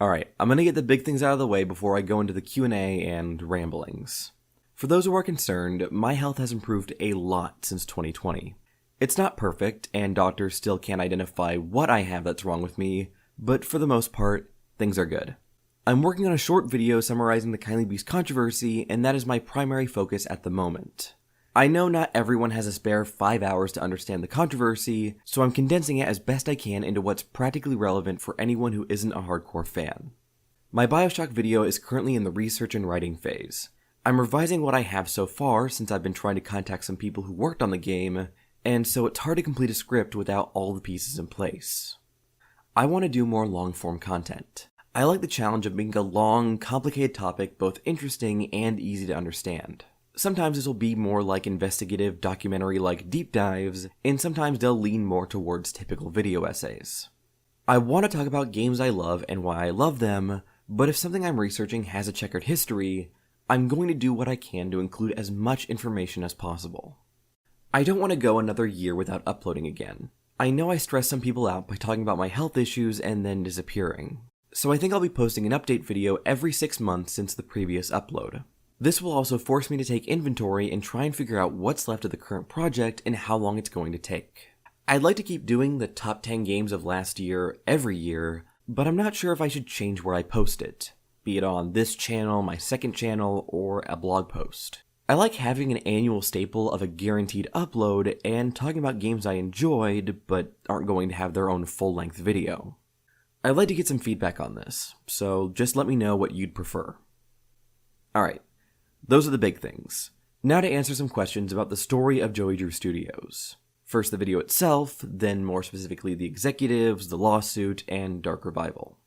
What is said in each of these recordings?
Alright, I'm gonna get the big things out of the way before I go into the Q&A and ramblings. For those who are concerned, my health has improved a lot since 2020. It's not perfect, and doctors still can't identify what I have that's wrong with me, but for the most part, things are good. I'm working on a short video summarizing the Kindly Beast controversy, and that is my primary focus at the moment. I know not everyone has a spare 5 hours to understand the controversy, so I'm condensing it as best I can into what's practically relevant for anyone who isn't a hardcore fan. My Bioshock video is currently in the research and writing phase. I'm revising what I have so far since I've been trying to contact some people who worked on the game, and so it's hard to complete a script without all the pieces in place. I want to do more long-form content. I like the challenge of making a long, complicated topic both interesting and easy to understand. Sometimes this will be more like investigative, documentary-like deep dives, and sometimes they'll lean more towards typical video essays. I want to talk about games I love and why I love them, but if something I'm researching has a checkered history, I'm going to do what I can to include as much information as possible. I don't want to go another year without uploading again. I know I stress some people out by talking about my health issues and then disappearing, so I think I'll be posting an update video every 6 months since the previous upload. This will also force me to take inventory and try and figure out what's left of the current project and how long it's going to take. I'd like to keep doing the top 10 games of last year every year, but I'm not sure if I should change where I post it, be it on this channel, my second channel, or a blog post. I like having an annual staple of a guaranteed upload and talking about games I enjoyed but aren't going to have their own full-length video. I'd like to get some feedback on this, so just let me know what you'd prefer. Alright. Those are the big things. Now to answer some questions about the story of Joey Drew Studios. First the video itself, then more specifically the executives, the lawsuit, and Dark Revival.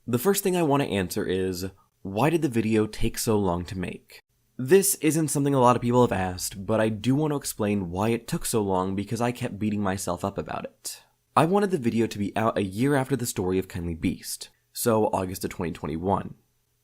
The first thing I want to answer is, why did the video take so long to make? This isn't something a lot of people have asked, but I do want to explain why it took so long because I kept beating myself up about it. I wanted the video to be out a year after the story of Kindly Beast, so August of 2021.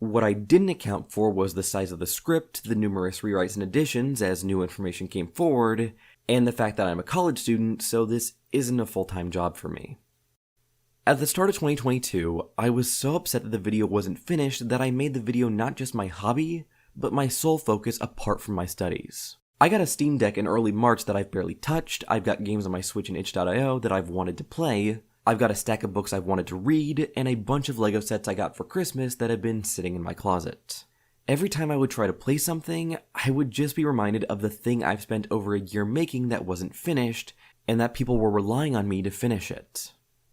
What I didn't account for was the size of the script, the numerous rewrites and additions as new information came forward, and the fact that I'm a college student, so this isn't a full-time job for me. At the start of 2022, I was so upset that the video wasn't finished that I made the video not just my hobby, but my sole focus apart from my studies. I got a Steam Deck in early March that I've barely touched, I've got games on my Switch and itch.io that I've wanted to play, I've got a stack of books I've wanted to read, and a bunch of LEGO sets I got for Christmas that have been sitting in my closet. Every time I would try to play something, I would just be reminded of the thing I've spent over a year making that wasn't finished, and that people were relying on me to finish it.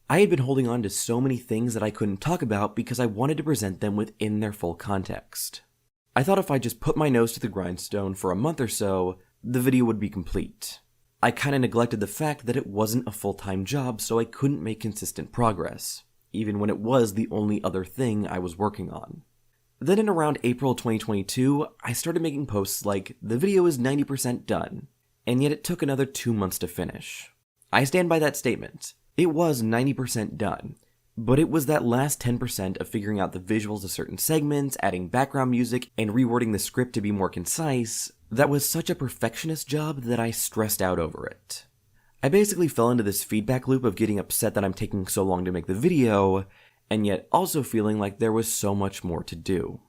I had been holding on to so many things that I couldn't talk about because I wanted to present them within their full context. I thought if I just put my nose to the grindstone for a month or so, the video would be complete. I kinda neglected the fact that it wasn't a full-time job, so I couldn't make consistent progress, even when it was the only other thing I was working on. Then in around April 2022, I started making posts like, the video is 90% done, and yet it took another 2 months to finish. I stand by that statement. It was 90% done, but it was that last 10% of figuring out the visuals of certain segments, adding background music, and rewording the script to be more concise, that was such a perfectionist job that I stressed out over it. I basically fell into this feedback loop of getting upset that I'm taking so long to make the video, and yet also feeling like there was so much more to do.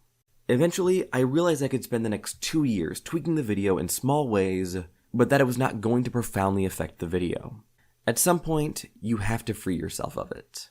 Eventually, I realized I could spend the next 2 years tweaking the video in small ways, but that it was not going to profoundly affect the video. At some point, you have to free yourself of it.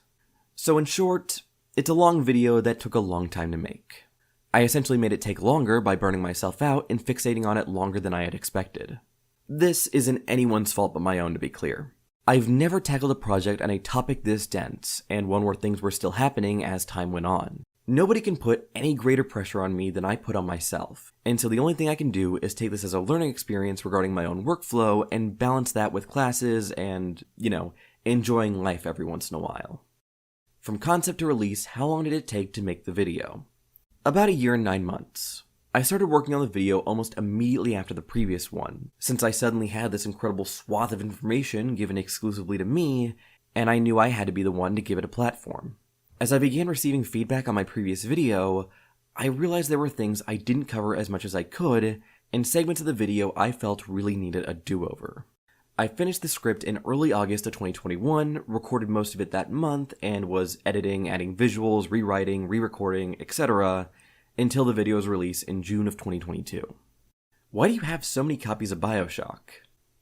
So in short, it's a long video that took a long time to make. I essentially made it take longer by burning myself out and fixating on it longer than I had expected. This isn't anyone's fault but my own, to be clear. I've never tackled a project on a topic this dense, and one where things were still happening as time went on. Nobody can put any greater pressure on me than I put on myself, and so the only thing I can do is take this as a learning experience regarding my own workflow and balance that with classes and, enjoying life every once in a while. From concept to release, how long did it take to make the video? About a year and 9 months. I started working on the video almost immediately after the previous one, since I suddenly had this incredible swath of information given exclusively to me, and I knew I had to be the one to give it a platform. As I began receiving feedback on my previous video, I realized there were things I didn't cover as much as I could, and segments of the video I felt really needed a do-over. I finished the script in early August of 2021, recorded most of it that month, and was editing, adding visuals, rewriting, re-recording, etc. until the video's release in June of 2022. Why do you have so many copies of BioShock?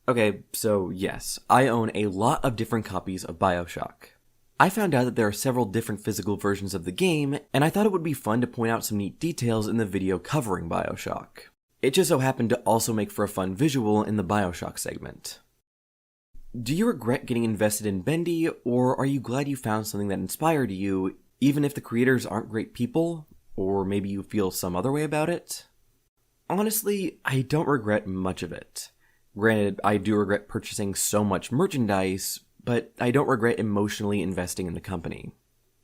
Okay, so yes, I own a lot of different copies of BioShock. I found out that there are several different physical versions of the game, and I thought it would be fun to point out some neat details in the video covering BioShock. It just so happened to also make for a fun visual in the BioShock segment. Do you regret getting invested in Bendy, or are you glad you found something that inspired you, even if the creators aren't great people, or maybe you feel some other way about it? Honestly, I don't regret much of it. Granted, I do regret purchasing so much merchandise, but I don't regret emotionally investing in the company.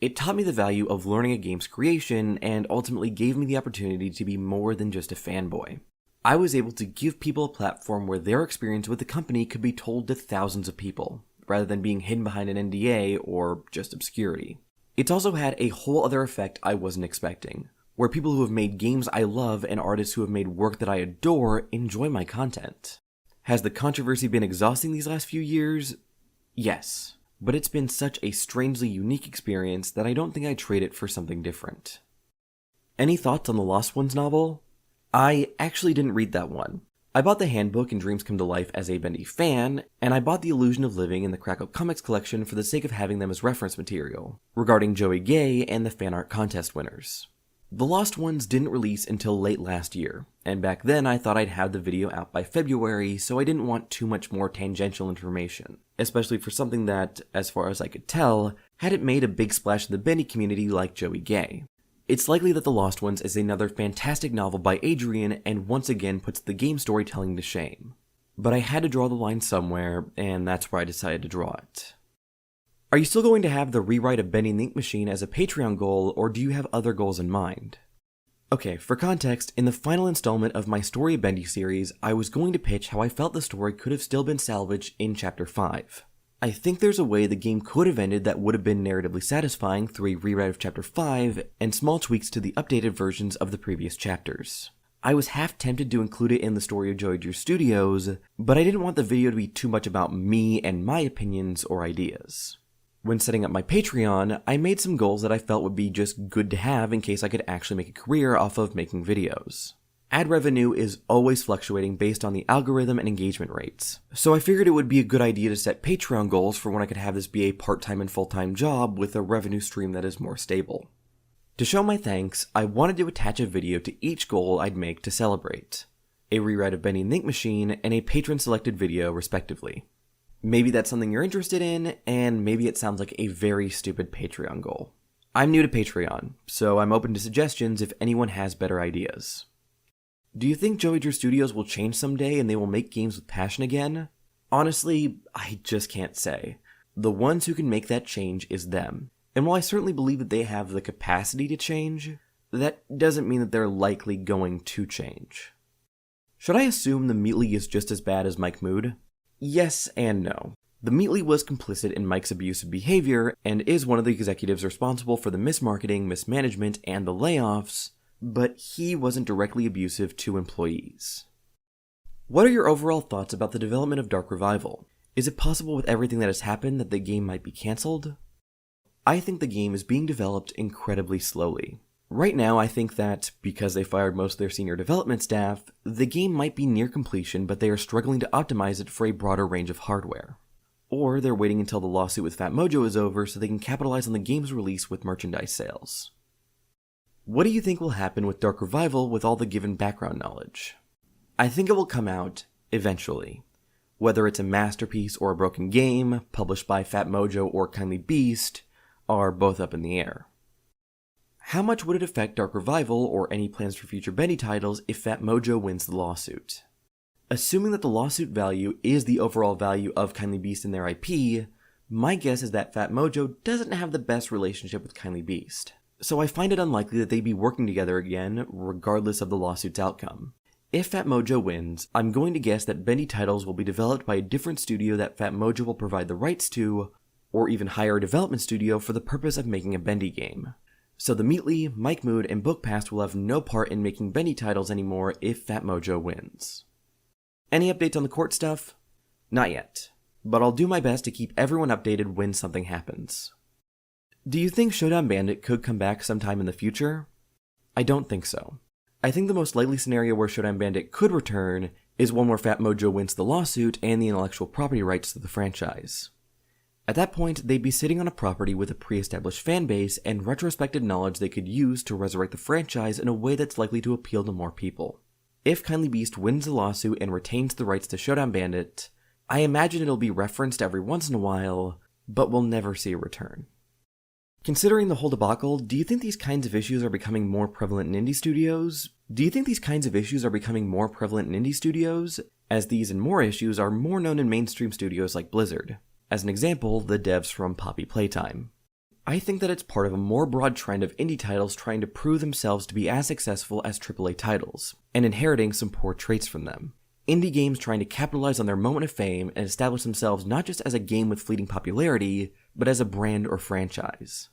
It taught me the value of learning a game's creation and ultimately gave me the opportunity to be more than just a fanboy. I was able to give people a platform where their experience with the company could be told to thousands of people, rather than being hidden behind an NDA or just obscurity. It's also had a whole other effect I wasn't expecting, where people who have made games I love and artists who have made work that I adore enjoy my content. Has the controversy been exhausting these last few years? Yes, but it's been such a strangely unique experience that I don't think I'd trade it for something different. Any thoughts on the Lost Ones novel? I actually didn't read that one. I bought the handbook in Dreams Come to Life as a Bendy fan, and I bought The Illusion of Living in the Krakow Comics collection for the sake of having them as reference material, regarding Joey Gay and the fan art contest winners. The Lost Ones didn't release until late last year, and back then I thought I'd have the video out by February, so I didn't want too much more tangential information, especially for something that, as far as I could tell, hadn't made a big splash in the Bendy community like Joey Gay. It's likely that The Lost Ones is another fantastic novel by Adrian and once again puts the game storytelling to shame. But I had to draw the line somewhere, and that's where I decided to draw it. Are you still going to have the rewrite of Bendy and the Ink Machine as a Patreon goal, or do you have other goals in mind? Okay, for context, in the final installment of my Story of Bendy series, I was going to pitch how I felt the story could have still been salvaged in Chapter 5. I think there's a way the game could have ended that would have been narratively satisfying through a rewrite of Chapter 5 and small tweaks to the updated versions of the previous chapters. I was half tempted to include it in the story of Joey Drew Studios, but I didn't want the video to be too much about me and my opinions or ideas. When setting up my Patreon, I made some goals that I felt would be just good to have in case I could actually make a career off of making videos. Ad revenue is always fluctuating based on the algorithm and engagement rates, so I figured it would be a good idea to set Patreon goals for when I could have this be a part-time and full-time job with a revenue stream that is more stable. To show my thanks, I wanted to attach a video to each goal I'd make to celebrate, a rewrite of Bendy and the Ink Machine, and a patron-selected video respectively. Maybe that's something you're interested in, and maybe it sounds like a very stupid Patreon goal. I'm new to Patreon, so I'm open to suggestions if anyone has better ideas. Do you think Joey Drew Studios will change someday and they will make games with passion again? Honestly, I just can't say. The ones who can make that change is them. And while I certainly believe that they have the capacity to change, that doesn't mean that they're likely going to change. Should I assume the Meatly is just as bad as Mike Mood? Yes and no. The Meatly was complicit in Mike's abusive behavior and is one of the executives responsible for the mismarketing, mismanagement, and the layoffs, but he wasn't directly abusive to employees. What are your overall thoughts about the development of Dark Revival? Is it possible with everything that has happened that the game might be cancelled? I think the game is being developed incredibly slowly. Right now, I think that, because they fired most of their senior development staff, the game might be near completion, but they are struggling to optimize it for a broader range of hardware. Or they're waiting until the lawsuit with Fat Mojo is over so they can capitalize on the game's release with merchandise sales. What do you think will happen with Dark Revival with all the given background knowledge? I think it will come out eventually. Whether it's a masterpiece or a broken game, published by Fat Mojo or Kindly Beast, are both up in the air. How much would it affect Dark Revival or any plans for future Bendy titles if Fat Mojo wins the lawsuit? Assuming that the lawsuit value is the overall value of Kindly Beast and their IP, my guess is that Fat Mojo doesn't have the best relationship with Kindly Beast. So I find it unlikely that they'd be working together again, regardless of the lawsuit's outcome. If Fat Mojo wins, I'm going to guess that Bendy titles will be developed by a different studio that Fat Mojo will provide the rights to, or even hire a development studio for the purpose of making a Bendy game. So the Meatly, Mike Mood, and Bookpast will have no part in making Bendy titles anymore if Fat Mojo wins. Any updates on the court stuff? Not yet, but I'll do my best to keep everyone updated when something happens. Do you think Showdown Bandit could come back sometime in the future? I don't think so. I think the most likely scenario where Showdown Bandit could return is one where Fat Mojo wins the lawsuit and the intellectual property rights to the franchise. At that point, they'd be sitting on a property with a pre-established fan base and retrospective knowledge they could use to resurrect the franchise in a way that's likely to appeal to more people. If Kindly Beast wins the lawsuit and retains the rights to Showdown Bandit, I imagine it'll be referenced every once in a while, but we'll never see a return. Considering the whole debacle, do you think these kinds of issues are becoming more prevalent in indie studios? As these and more issues are more known in mainstream studios like Blizzard. As an example, the devs from Poppy Playtime. I think that it's part of a more broad trend of indie titles trying to prove themselves to be as successful as AAA titles, and inheriting some poor traits from them. Indie games trying to capitalize on their moment of fame and establish themselves not just as a game with fleeting popularity, but as a brand or franchise.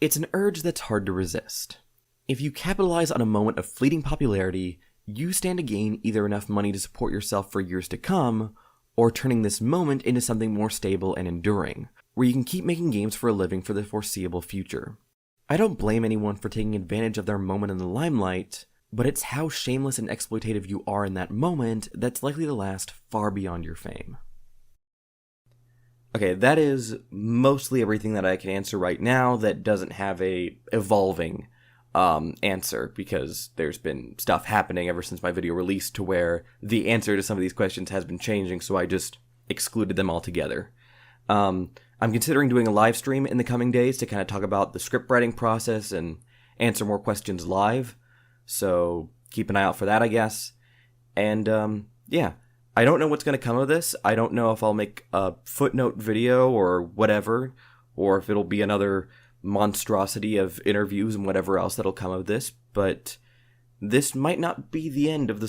It's an urge that's hard to resist. If you capitalize on a moment of fleeting popularity, you stand to gain either enough money to support yourself for years to come, or turning this moment into something more stable and enduring, where you can keep making games for a living for the foreseeable future. I don't blame anyone for taking advantage of their moment in the limelight, but it's how shameless and exploitative you are in that moment that's likely to last far beyond your fame. Okay, that is mostly everything that I can answer right now that doesn't have a evolving answer, because there's been stuff happening ever since my video released to where the answer to some of these questions has been changing, so I just excluded them altogether. I'm considering doing a live stream in the coming days to kind of talk about the script writing process and answer more questions live, so keep an eye out for that, I guess. And yeah, I don't know what's going to come of this. I don't know if I'll make a footnote video or whatever, or if it'll be another monstrosity of interviews and whatever else that'll come of this, but this might not be the end of the